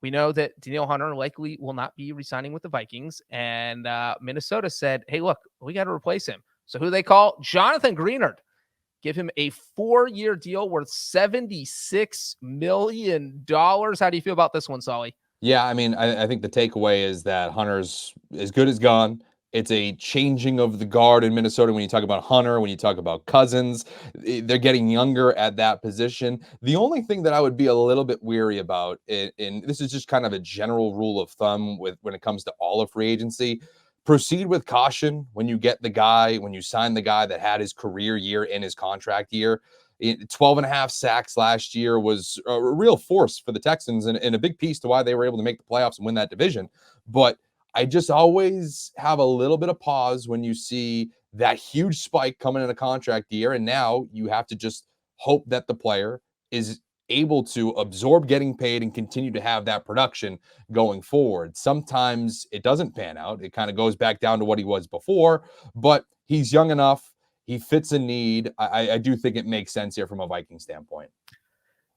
We know that Danielle Hunter likely will not be resigning with the Vikings. And Minnesota said, hey, look, we got to replace him. So who do they call? Johnathan Greenard. Give him a 4-year deal worth $76 million. How do you feel about this one, Solly? Yeah, I mean, I think the takeaway is that Hunter's as good as gone. It's a changing of the guard in Minnesota when you talk about Hunter, when you talk about Cousins. They're getting younger at that position. The only thing that I would be a little bit weary about, and this is just kind of a general rule of thumb when it comes to all of free agency, proceed with caution when you get the guy, when you sign the guy that had his career year in his contract year. 12 and a half sacks last year was a real force for the Texans and a big piece to why they were able to make the playoffs and win that division. But I just always have a little bit of pause when you see that huge spike coming in a contract year. And now you have to just hope that the player is able to absorb getting paid and continue to have that production going forward. Sometimes it doesn't pan out. It kind of goes back down to what he was before, but he's young enough. He fits a need. I do think it makes sense here from a Viking standpoint.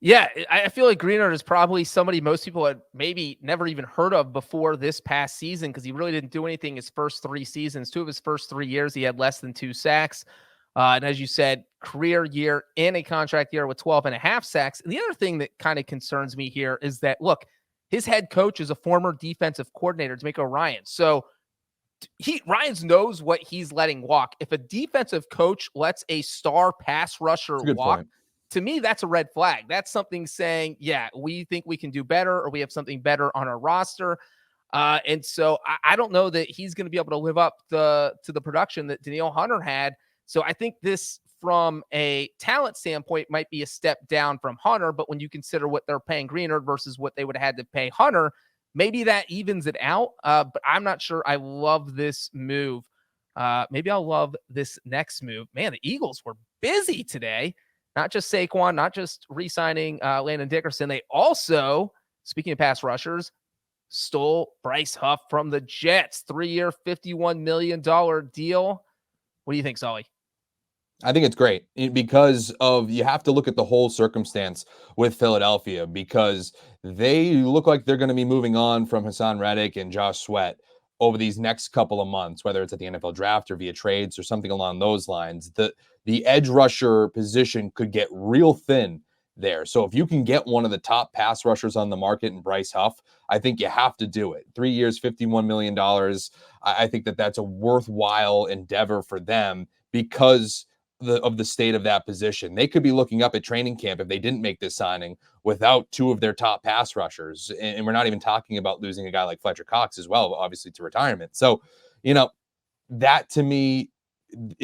Yeah, I feel like Greenard is probably somebody most people had maybe never even heard of before this past season because he really didn't do anything his first 3 seasons. 2 of his first 3 years, he had less than 2 sacks. And as you said, career year in a contract year with 12 and a half sacks. And the other thing that kind of concerns me here is that, look, his head coach is a former defensive coordinator, D'Amico Ryans. So Ryans knows what he's letting walk. If a defensive coach lets a star pass rusher That's a good walk, point. to me, that's a red flag. That's something saying, yeah, we think we can do better or we have something better on our roster. And so I don't know that he's going to be able to live up to the production that Danielle Hunter had. So I think this, from a talent standpoint, might be a step down from Hunter. But when you consider what they're paying Greenard versus what they would have had to pay Hunter, maybe that evens it out. But I'm not sure I love this move. Maybe I'll love this next move. Man, the Eagles were busy today. Not just Saquon, not just re-signing Landon Dickerson. They also, speaking of pass rushers, stole Bryce Huff from the Jets. 3-year, $51 million deal. What do you think, Sully? I think it's great because you have to look at the whole circumstance with Philadelphia because they look like they're going to be moving on from Hassan Reddick and Josh Sweat over these next couple of months, whether it's at the NFL draft or via trades or something along those lines. The edge rusher position could get real thin there. So if you can get one of the top pass rushers on the market in Bryce Huff, I think you have to do it. 3 years, $51 million. I think that's a worthwhile endeavor for them because of the state of that position. They could be looking up at training camp if they didn't make this signing without 2 of their top pass rushers. And we're not even talking about losing a guy like Fletcher Cox as well, obviously to retirement. So, that to me,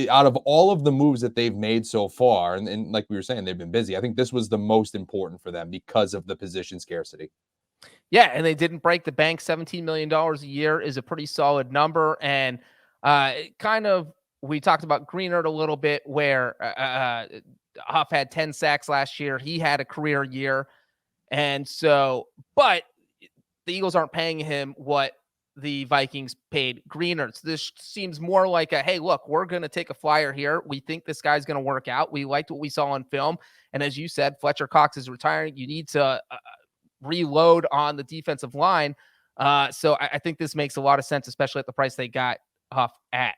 out of all of the moves that they've made so far, and like we were saying, they've been busy. I think this was the most important for them because of the position scarcity. Yeah, and they didn't break the bank. $17 million a year is a pretty solid number. And we talked about Greenard a little bit, where Huff had 10 sacks last year. He had a career year. And so, but the Eagles aren't paying him what the Vikings paid Greenard. So this seems more like hey, look, we're going to take a flyer here. We think this guy's going to work out. We liked what we saw on film. And as you said, Fletcher Cox is retiring. You need to reload on the defensive line. So I think this makes a lot of sense, especially at the price they got Huff at.